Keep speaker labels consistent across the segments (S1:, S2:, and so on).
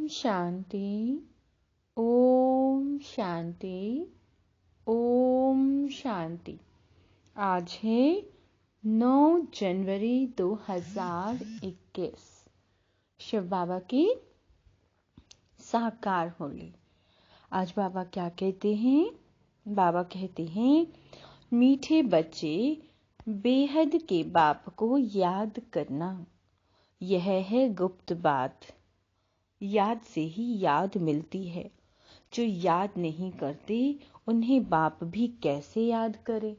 S1: शांति। ओम शांति। ओम शांति। आज है 9 जनवरी 2021। शिव बाबा की साकार होली। आज बाबा क्या कहते हैं? बाबा कहते हैं, मीठे बच्चे बेहद के बाप को याद करना, यह है गुप्त बात। याद से ही याद मिलती है। जो याद नहीं करते उन्हें बाप भी कैसे याद करे?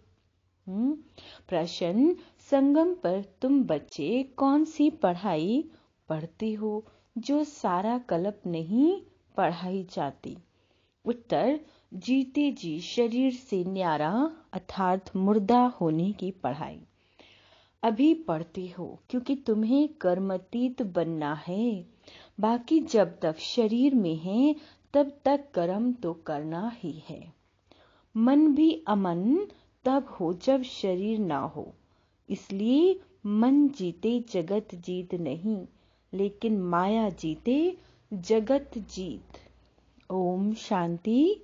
S1: प्रश्न, संगम पर तुम बच्चे कौन सी पढ़ाई पढ़ते हो जो सारा कल्प नहीं पढ़ाई जाती? उत्तर, जीते जी शरीर से न्यारा अर्थात मुर्दा होने की पढ़ाई अभी पढ़ते हो, क्योंकि तुम्हें कर्मातीत बनना है। बाकी जब तक शरीर में है तब तक कर्म तो करना ही है। मन भी अमन तब हो जब शरीर ना हो। इसलिए मन जीते जगत जीत नहीं, लेकिन माया जीते जगत जीत। ओम शांति।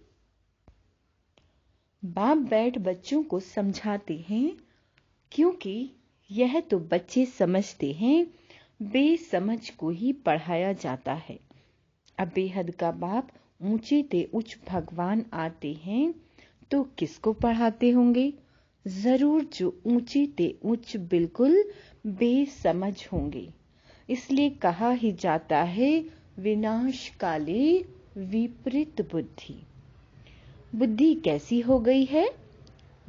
S1: बाप बैठ बच्चों को समझाते हैं, क्योंकि यह तो बच्चे समझते हैं, बेसमझ को ही पढ़ाया जाता है। अब बेहद का बाप ऊंचे ते उच्च भगवान आते हैं तो किसको पढ़ाते होंगे? जरूर जो ऊंचे ते उच्च बिल्कुल बेसमझ होंगे। इसलिए कहा ही जाता है, विनाश काले विपरीत बुद्धि। बुद्धि कैसी हो गई है?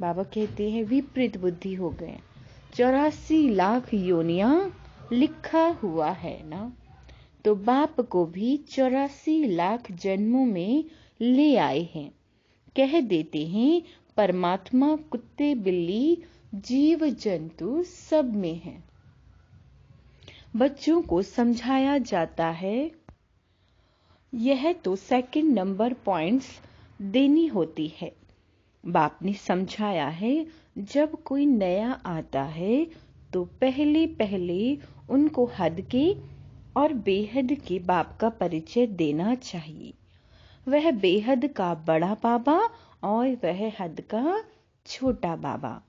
S1: बाबा कहते हैं विपरीत बुद्धि हो गए। 84 लाख योनियां लिखा हुआ है ना, तो बाप को भी 84 लाख जन्मों में ले आए हैं। कह देते हैं परमात्मा कुत्ते बिल्ली जीव जंतु सब में है। बच्चों को समझाया जाता है, यह तो सेकंड नंबर पॉइंट्स देनी होती है। बाप ने समझाया है, जब कोई नया आता है तो पहले पहले उनको हद के और बेहद के बाप का परिचय देना चाहिए। वह बेहद का बड़ा बाबा और वह हद का छोटा बाबा।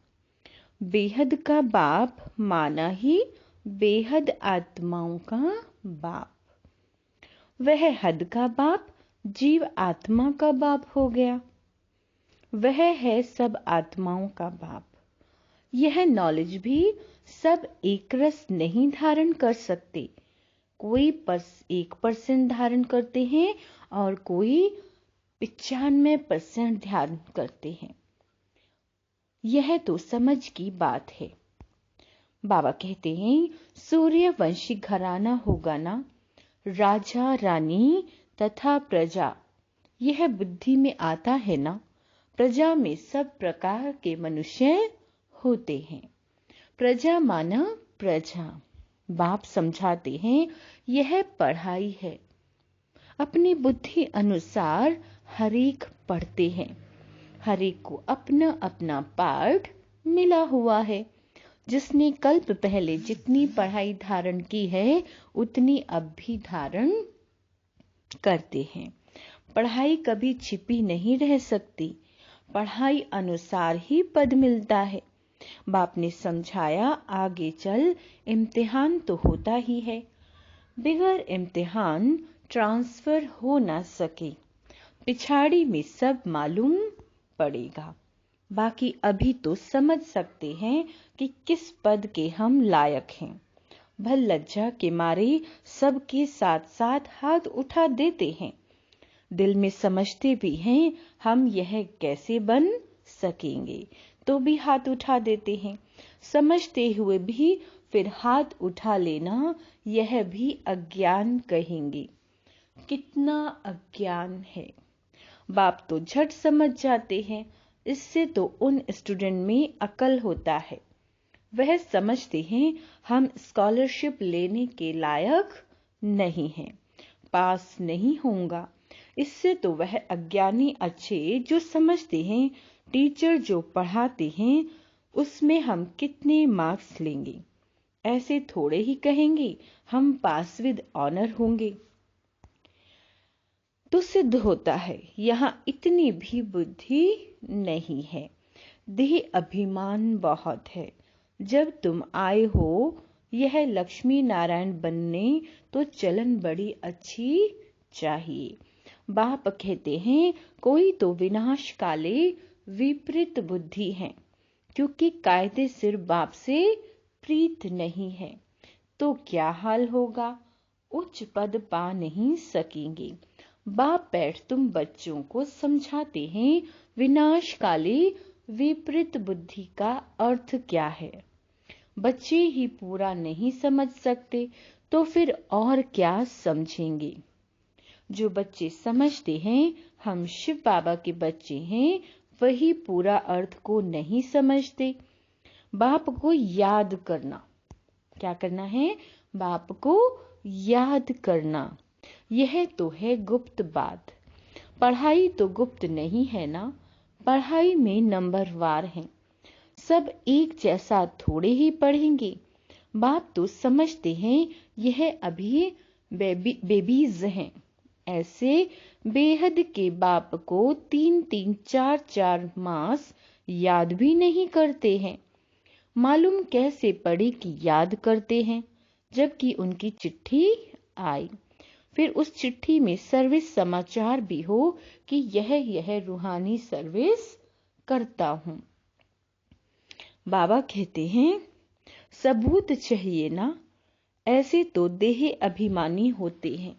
S1: बेहद का बाप माना ही बेहद आत्माओं का बाप। वह हद का बाप जीव आत्मा का बाप हो गया। वह है सब आत्माओं का बाप। यह नॉलेज भी सब एक रस नहीं धारण कर सकते। कोई 1% धारण करते हैं और कोई 95% ध्यान करते हैं। यह तो समझ की बात है। बाबा कहते हैं, सूर्यवंशी घराना होगा ना, राजा रानी तथा प्रजा। यह बुद्धि में आता है ना। प्रजा में सब प्रकार के मनुष्य होते हैं। प्रजा माना प्रजा। बाप समझाते हैं, यह पढ़ाई है। अपनी बुद्धि अनुसार हरेक पढ़ते हैं। हरेक को अपना अपना पाठ मिला हुआ है। जिसने कल्प पहले जितनी पढ़ाई धारण की है उतनी अब भी धारण करते हैं। पढ़ाई कभी छिपी नहीं रह सकती। पढ़ाई अनुसार ही पद मिलता है। बाप ने समझाया, आगे चल इम्तिहान तो होता ही है। बिगर इम्तिहान ट्रांसफर हो ना सके। पिछाड़ी में सब मालूम पड़ेगा। बाकी अभी तो समझ सकते हैं कि किस पद के हम लायक हैं। भल लज्जा के मारे सबके साथ साथ हाथ उठा देते हैं। दिल में समझते भी हैं, हम यह कैसे बन सकेंगे, तो भी हाथ उठा देते हैं। समझते हुए भी फिर हाथ उठा लेना, यह भी अज्ञान कहेंगे। कितना अज्ञान है। बाप तो झट समझ जाते हैं। इससे तो उन स्टूडेंट में अकल होता है। वह समझते हैं हम स्कॉलरशिप लेने के लायक नहीं हैं, पास नहीं होगा। इससे तो वह अज्ञानी अच्छे जो समझते हैं टीचर जो पढ़ाते हैं उसमें हम कितने मार्क्स लेंगे, ऐसे थोड़े ही कहेंगे हम पास विद ऑनर होंगे। तो सिद्ध होता है यहाँ इतनी भी बुद्धि नहीं है। देह अभिमान बहुत है। जब तुम आए हो यह लक्ष्मी नारायण बनने, तो चलन बड़ी अच्छी चाहिए। बाप कहते हैं कोई तो विनाश काले विपरीत बुद्धि है, क्योंकि कायदे सिर बाप से प्रीत नहीं है, तो क्या हाल होगा, उच्च पद पा नहीं सकेंगे। बाप बैठ तुम बच्चों को समझाते हैं विनाश काले विपरीत बुद्धि का अर्थ क्या है। बच्चे ही पूरा नहीं समझ सकते तो फिर और क्या समझेंगे। जो बच्चे समझते हैं हम शिव बाबा के बच्चे हैं, वही पूरा अर्थ को नहीं समझते। बाप को याद करना, क्या करना है, बाप को याद करना, यह तो है गुप्त बात। पढ़ाई तो गुप्त नहीं है ना, पढ़ाई में नंबरवार हैं। सब एक जैसा थोड़े ही पढ़ेंगे। बाप तो समझते हैं यह अभी बेबीज हैं। ऐसे बेहद के बाप को 3-3, 4-4 मास याद भी नहीं करते हैं। मालूम कैसे पढ़े कि याद करते हैं, जबकि उनकी चिट्ठी आई, फिर उस चिट्ठी में सर्विस समाचार भी हो कि यह रूहानी सर्विस करता हूं। बाबा कहते हैं सबूत चाहिए ना। ऐसे तो देह अभिमानी होते हैं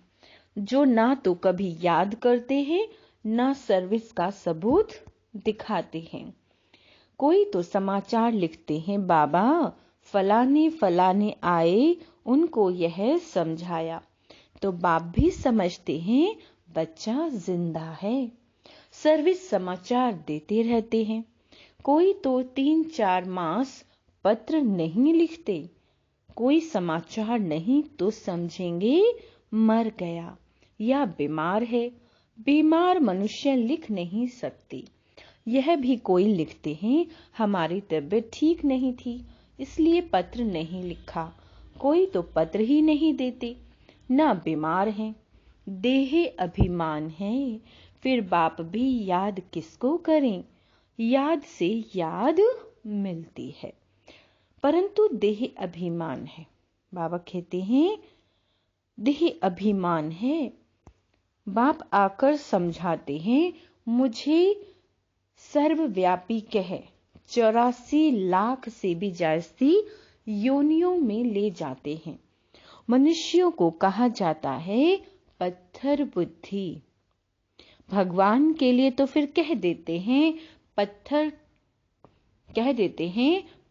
S1: जो ना तो कभी याद करते हैं ना सर्विस का सबूत दिखाते हैं। कोई तो समाचार लिखते हैं बाबा फलाने फलाने आए, उनको यह समझाया, तो बाप भी समझते हैं बच्चा जिंदा है। सर्विस समाचार देते रहते हैं। कोई तो 3-4 मास पत्र नहीं लिखते, कोई समाचार नहीं तो समझेंगे मर गया या बीमार है। बीमार मनुष्य लिख नहीं सकते। यह भी कोई लिखते हैं हमारी तबीयत ठीक नहीं थी इसलिए पत्र नहीं लिखा। कोई तो पत्र ही नहीं देते, ना बीमार हैं। देह अभिमान है, फिर बाप भी याद किसको करें। याद से याद मिलती है, परंतु देह अभिमान है। बाबा कहते हैं देह अभिमान है। बाप आकर समझाते हैं मुझे सर्वव्यापी कह 84 लाख से भी जास्ती योनियों में ले जाते हैं। मनुष्यों को कहा जाता है पत्थर बुद्धि। भगवान के लिए तो फिर कह देते हैं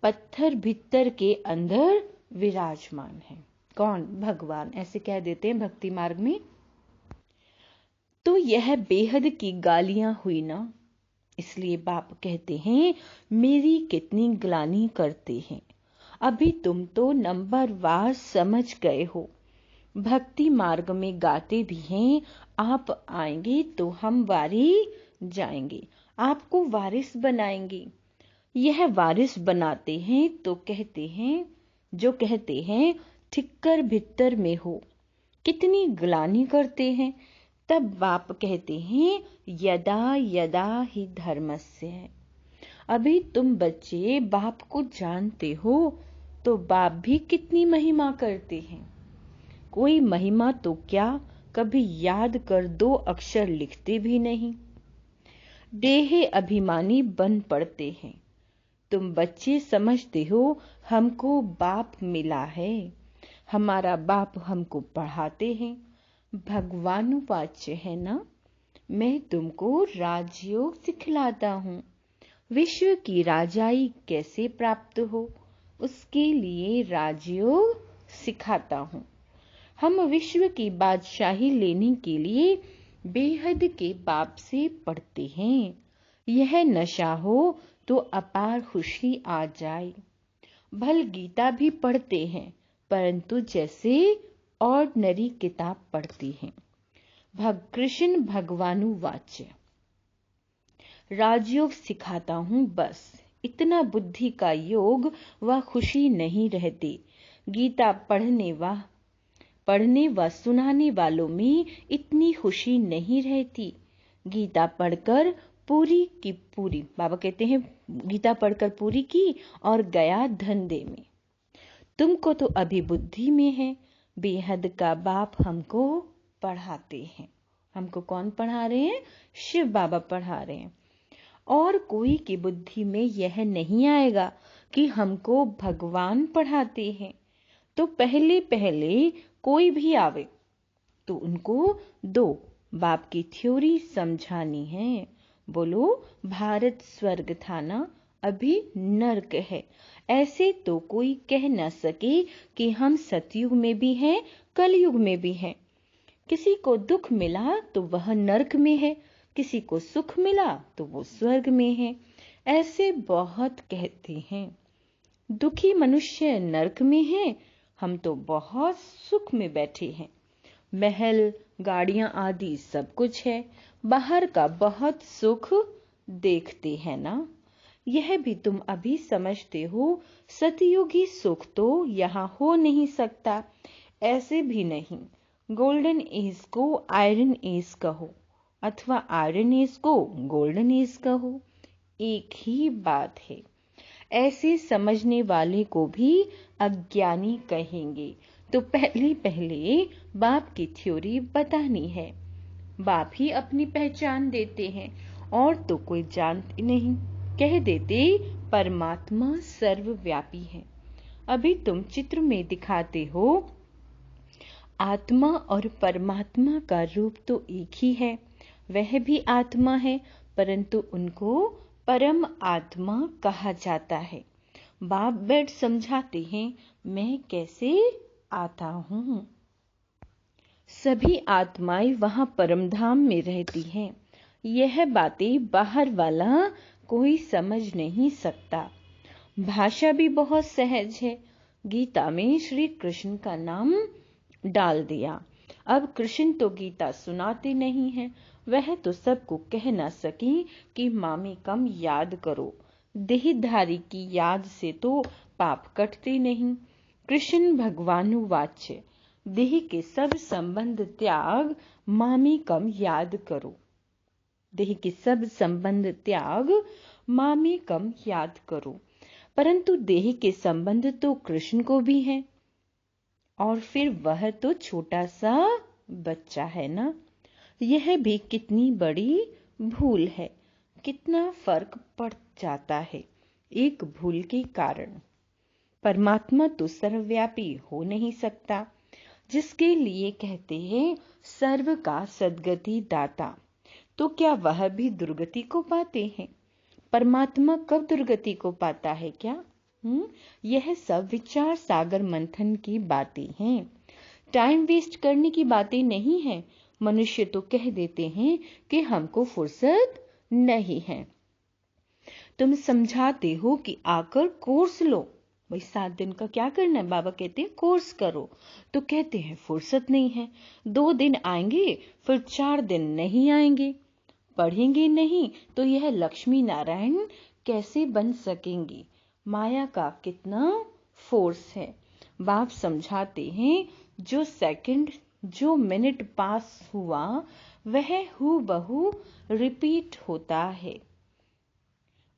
S1: पत्थर भीतर के अंदर विराजमान है। कौन? भगवान। ऐसे कह देते हैं भक्ति मार्ग में। तो यह बेहद की गालियां हुई ना। इसलिए बाप कहते हैं मेरी कितनी ग्लानि करते हैं। अभी तुम तो नंबरवार समझ गए हो। भक्ति मार्ग में गाते भी हैं आप आएंगे तो हम वारी जाएंगे, आपको वारिस बनाएंगे। यह वारिस बनाते हैं तो कहते हैं, जो कहते हैं ठिक्कर भित्तर में हो। कितनी ग्लानि करते हैं। तब बाप कहते हैं यदा यदा ही धर्मस्य। अभी तुम बच्चे बाप को जानते हो तो बाप भी कितनी महिमा करते हैं। कोई महिमा तो क्या, कभी याद कर 2 अक्षर लिखते भी नहीं। देह अभिमानी बन पड़ते हैं। तुम बच्चे समझते हो हमको बाप मिला है, हमारा बाप हमको पढ़ाते हैं। भगवानुवाच्य है ना, मैं तुमको राजयोग सिखलाता हूँ। विश्व की राजाई कैसे प्राप्त हो उसके लिए राजयोग सिखाता हूँ। हम विश्व की बादशाही लेने के लिए बेहद के बाप से पढ़ते हैं। यह नशा हो तो अपार खुशी आ जाए। भल गीता भी पढ़ते हैं, परंतु जैसे ऑर्डिनरी किताब पढ़ते हैं। कृष्ण भगवानुवाच्य। राजयोग सिखाता हूँ बस, इतना बुद्धि का योग व खुशी नहीं रहती। गीता पढ़ने व सुनाने वालों में इतनी खुशी नहीं रहती। गीता पढ़कर पूरी की पूरी, बाबा कहते हैं गीता पढ़कर पूरी की और गया धंधे में। तुमको तो अभी बुद्धि में है, बेहद का बाप हमको पढ़ाते हैं। हमको कौन पढ़ा रहे हैं? शिव बाबा पढ़ा रहे हैं। और कोई की बुद्धि में यह नहीं आएगा कि हमको भगवान पढ़ाते हैं। तो पहले पहले कोई भी आवे तो उनको दो बाप की थ्योरी समझानी है। बोलो, भारत स्वर्ग था ना, अभी नर्क है। ऐसे तो कोई कह न सके कि हम सतयुग में भी हैं, कलयुग में भी हैं। किसी को दुख मिला तो वह नर्क में है, किसी को सुख मिला तो वो स्वर्ग में है। ऐसे बहुत कहते हैं। दुखी मनुष्य नर्क में है, हम तो बहुत सुख में बैठे हैं। महल, गाड़ियां आदि सब कुछ है, बाहर का बहुत सुख देखते हैं ना। यह भी तुम अभी समझते हो। सतयुगी सुख तो यहाँ हो नहीं सकता। ऐसे भी नहीं, गोल्डन एज को आयरन एज कहो अथवा आयरन एज को गोल्डन एज कहो, एक ही बात है। ऐसे समझने वाले को भी अज्ञानी कहेंगे। तो पहले पहले बाप की थ्योरी बतानी है। बाप ही अपनी पहचान देते हैं और तो कोई जानते नहीं। कह देते परमात्मा सर्वव्यापी है। अभी तुम चित्र में दिखाते हो आत्मा और परमात्मा का रूप तो एक ही है। वह भी आत्मा है, परंतु उनको परम आत्मा कहा जाता है। बाप बैठ समझाते हैं, मैं कैसे आता हूँ। सभी आत्माएं वहां परमधाम में रहती हैं। यह बातें बाहर वाला कोई समझ नहीं सकता। भाषा भी बहुत सहज है। गीता में श्री कृष्ण का नाम डाल दिया। अब कृष्ण तो गीता सुनाते नहीं हैं। वह तो सबको कह ना सके कि मामे कम याद करो। देहधारी की याद से तो पाप कटते नहीं। कृष्ण भगवानुवाच्य, देह के सब संबंध त्याग, मामे कम याद करो। देह के सब संबंध त्याग, मामे कम याद करो। परंतु देह के संबंध तो कृष्ण को भी है, और फिर वह तो छोटा सा बच्चा है ना। यह भी कितनी बड़ी भूल है। कितना फर्क पड़ जाता है एक भूल के कारण। परमात्मा तो सर्वव्यापी हो नहीं सकता, जिसके लिए कहते हैं सर्व का सद्गति दाता। तो क्या वह भी दुर्गति को पाते हैं? परमात्मा कब दुर्गति को पाता है क्या? यह सब विचार सागर मंथन की बातें हैं। टाइम वेस्ट करने की बातें नहीं है। मनुष्य तो कह देते हैं कि हमको फुर्सत नहीं है। तुम समझाते हो कि आकर कोर्स लो। भाई 7 दिन का क्या करना है? बाबा कहते हैं कोर्स करो। तो कहते हैं फुर्सत नहीं है। 2 दिन आएंगे, फिर 4 दिन नहीं आएंगे। पढ़ेंगे नहीं तो यह लक्ष्मी नारायण कैसे बन सकेंगे? माया का कितना फोर्स है। बाप समझाते हैं जो सेकंड, जो मिनट पास हुआ वह हूबहू रिपीट होता है।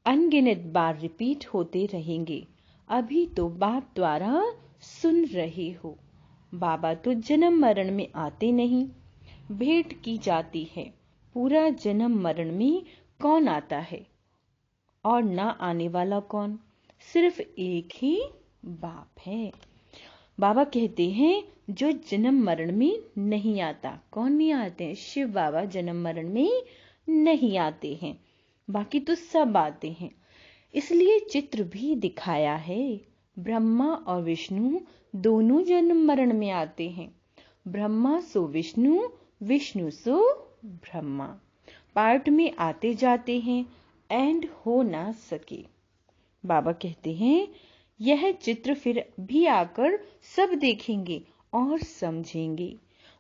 S1: अनगिनत बार रिपीट होते रहेंगे। अभी तो बाप द्वारा सुन रहे हो। बाबा तो जन्म मरण में आते नहीं, भेंट की जाती है। पूरा जन्म मरण में कौन आता है और ना आने वाला कौन? सिर्फ एक ही बाप है। बाबा कहते हैं जो जन्म मरण में नहीं आता। कौन नहीं आते हैं? शिव बाबा जन्म मरण में नहीं आते हैं, बाकी तो सब आते हैं। इसलिए चित्र भी दिखाया है। ब्रह्मा और विष्णु दोनों जन्म मरण में आते हैं। ब्रह्मा सो विष्णु, विष्णु सो ब्रह्मा। पार्ट में आते जाते हैं, एंड हो ना सके। बाबा कहते हैं यह चित्र फिर भी आकर सब देखेंगे और समझेंगे।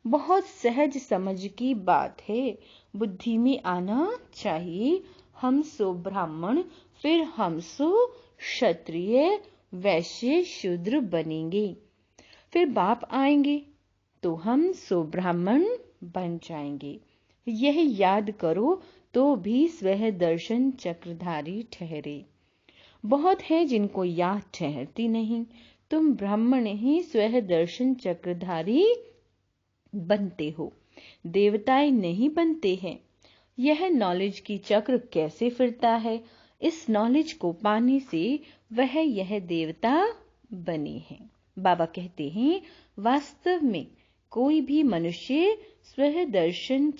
S1: बहुत सहज समझ की बात है। बुद्धि में आना चाहिए। हम सो ब्राह्मण, फिर हम सो क्षत्रिय, वैश्य, शूद्र बनेंगे। फिर बाप आएंगे तो हम सो ब्राह्मण बन जाएंगे। यह याद करो तो भी स्वह दर्शन चक्रधारी ठहरे। बहुत है जिनको याद ठहरती नहीं। तुम ब्राह्मण ही स्वह दर्शन चक्रधारी बनते हो, देवताएं नहीं बनते हैं। यह नॉलेज की चक्र कैसे फिरता है, इस नॉलेज को पाने से वह यह देवता बने हैं। बाबा कहते हैं वास्तव में कोई भी मनुष्य स्वह दर्शन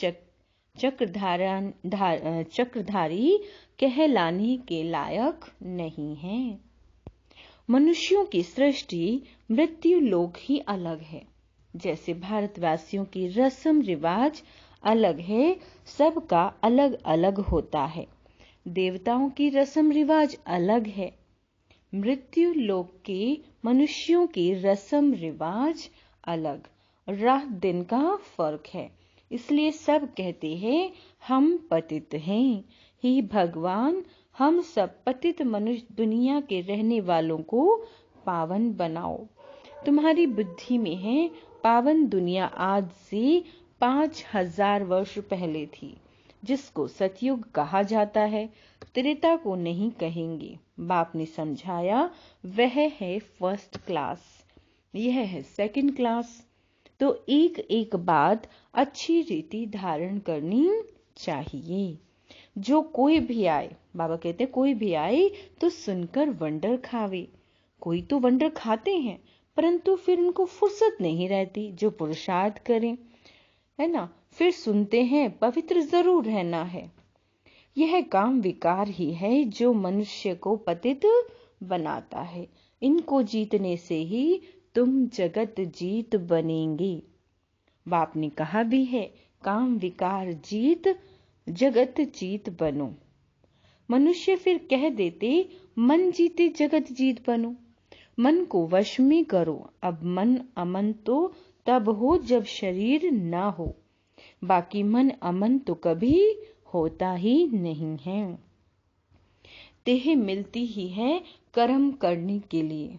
S1: चक्रधारी कहलाने के लायक नहीं है। मनुष्यों की सृष्टि मृत्यु लोक ही अलग है। जैसे भारतवासियों की रस्म रिवाज अलग है, सबका अलग अलग होता है। देवताओं की रस्म रिवाज अलग है। मृत्यु लोक के मनुष्यों की रस्म रिवाज अलग, रात दिन का फर्क है। इसलिए सब कहते हैं हम पतित हैं। हे भगवान, हम सब पतित मनुष्य दुनिया के रहने वालों को पावन बनाओ। तुम्हारी बुद्धि में है पावन दुनिया आज से 5000 वर्ष पहले थी, जिसको सतयुग कहा जाता है। त्रेता को नहीं कहेंगे। बाप ने समझाया वह है फर्स्ट क्लास, यह है सेकंड क्लास। तो एक एक बात अच्छी रीति धारण करनी चाहिए। जो कोई भी आए, बाबा कहते कोई भी आए तो सुनकर वंडर खावे। कोई तो वंडर खाते हैं परंतु फिर उनको फुर्सत नहीं रहती जो पुरुषार्थ करें, है ना। फिर सुनते हैं पवित्र जरूर रहना है। यह काम विकार ही है जो मनुष्य को पतित बनाता है। इनको जीतने से ही तुम जगत जीत बनेंगे। बाप ने कहा भी है काम विकार जीत जगत जीत बनो। मनुष्य फिर कह देते मन जीते जगत जीत बनो। मन को वश में करो। अब मन अमन तो तब हो जब शरीर ना हो, बाकी मन अमन तो कभी होता ही नहीं है। देह मिलती ही है कर्म करने के लिए,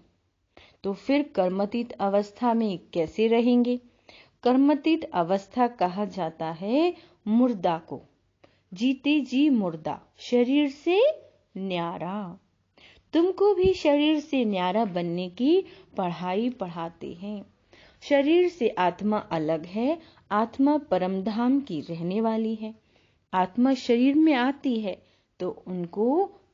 S1: तो फिर कर्मातीत अवस्था में कैसे रहेंगे। कर्मातीत अवस्था कहा जाता है मुर्दा को, जीते जी मुर्दा, शरीर से न्यारा। तुमको भी शरीर से न्यारा बनने की पढ़ाई पढ़ाते हैं। शरीर से आत्मा अलग है। आत्मा परमधाम की रहने वाली है। आत्मा शरीर में आती है तो उनको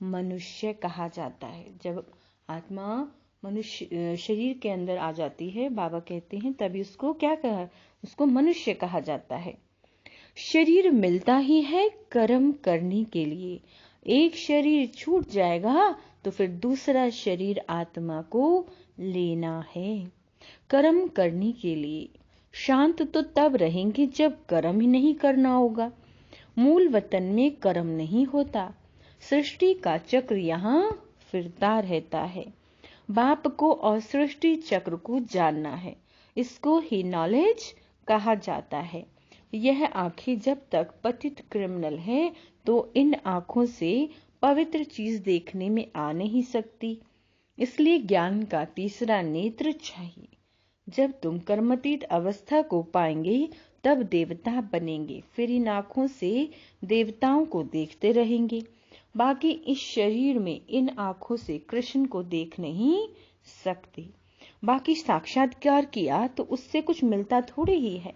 S1: मनुष्य कहा जाता है। जब आत्मा मनुष्य शरीर के अंदर आ जाती है, बाबा कहते हैं तभी उसको क्या कहा, उसको मनुष्य कहा जाता है। शरीर मिलता ही है कर्म करने के लिए। एक शरीर छूट जाएगा तो फिर दूसरा शरीर आत्मा को लेना है कर्म करने के लिए। शांत तो तब रहेंगे जब कर्म ही नहीं करना होगा। मूल वतन में कर्म नहीं होता। सृष्टि का चक्र यहाँ फिरता रहता है। बाप को और सृष्टि चक्र को जानना है। इसको ही नॉलेज कहा जाता है। यह आंखें जब तक पतित क्रिमिनल है तो इन आंखों से पवित्र चीज देखने में आ नहीं सकती। इसलिए ज्ञान का तीसरा नेत्र चाहिए। जब तुम कर्मातीत अवस्था को पाएंगे तब देवता बनेंगे। फिर इन आंखों से देवताओं को देखते रहेंगे। बाकी इस शरीर में इन आंखों से कृष्ण को देख नहीं सकते। बाकी साक्षात्कार किया तो उससे कुछ मिलता थोड़ी ही है।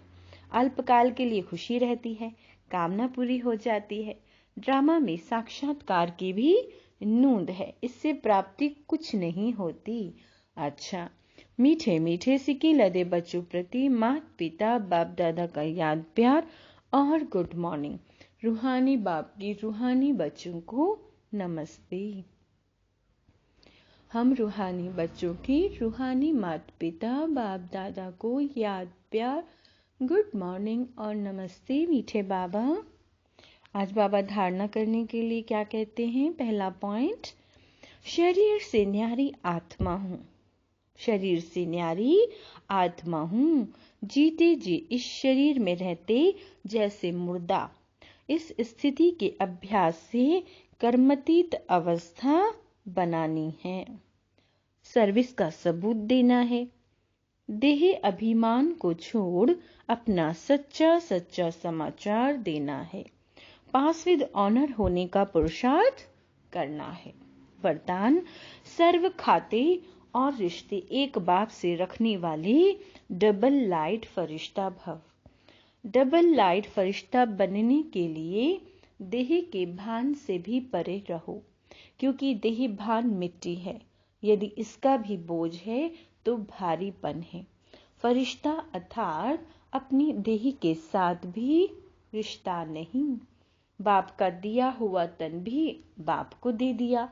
S1: अल्पकाल के लिए खुशी रहती है, कामना पूरी हो जाती है। ड्रामा में साक्षात्कार की भी नूंद है, इससे प्राप्ति कुछ नहीं होती। अच्छा, मीठे मीठे सिक्के लदे बच्चों प्रति माता पिता बाप दादा का याद प्यार और गुड मॉर्निंग। रूहानी बाप की रूहानी बच्चों को नमस्ते। हम रूहानी बच्चों की रूहानी माता पिता बाप दादा को याद प्यार, गुड मॉर्निंग और नमस्ते मीठे बाबा। आज बाबा धारणा करने के लिए क्या कहते हैं। पहला पॉइंट, शरीर से न्यारी आत्मा हूँ। शरीर से न्यारी आत्मा हूँ। जीते जी इस शरीर में रहते जैसे मुर्दा। इस स्थिति के अभ्यास से कर्मातीत अवस्था बनानी है। सर्विस का सबूत देना है। देह अभिमान को छोड़ अपना सच्चा सच्चा समाचार देना है। पास विद ऑनर होने का पुरुषार्थ करना है। वरदान, सर्व खाते और रिश्ते एक बाप से रखने वाले डबल लाइट फरिश्ता भव। डबल लाइट फरिश्ता बनने के लिए देह के भान से भी परे रहो, क्योंकि देह भान मिट्टी है। यदि इसका भी बोझ है तो भारीपन है। फरिश्ता अर्थात अपनी देह के साथ भी रिश्ता नहीं। बाप का दिया हुआ तन भी बाप को दे दिया,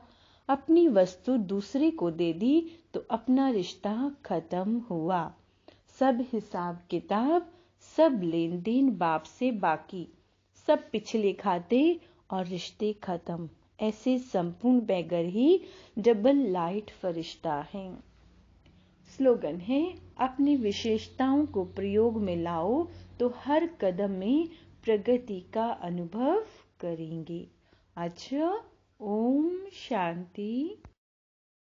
S1: अपनी वस्तु दूसरे को दे दी तो अपना रिश्ता खत्म हुआ। सब हिसाब किताब, सब लेन देन बाप से बाकी, सब पिछले खाते और रिश्ते खत्म। ऐसे संपूर्ण बैगर ही डबल लाइट फरिश्ता हैं। स्लोगन है, अपनी विशेषताओं को प्रयोग में लाओ तो हर कदम में प्रगति का अनुभव करेंगे। अच्छा, ओम शांति।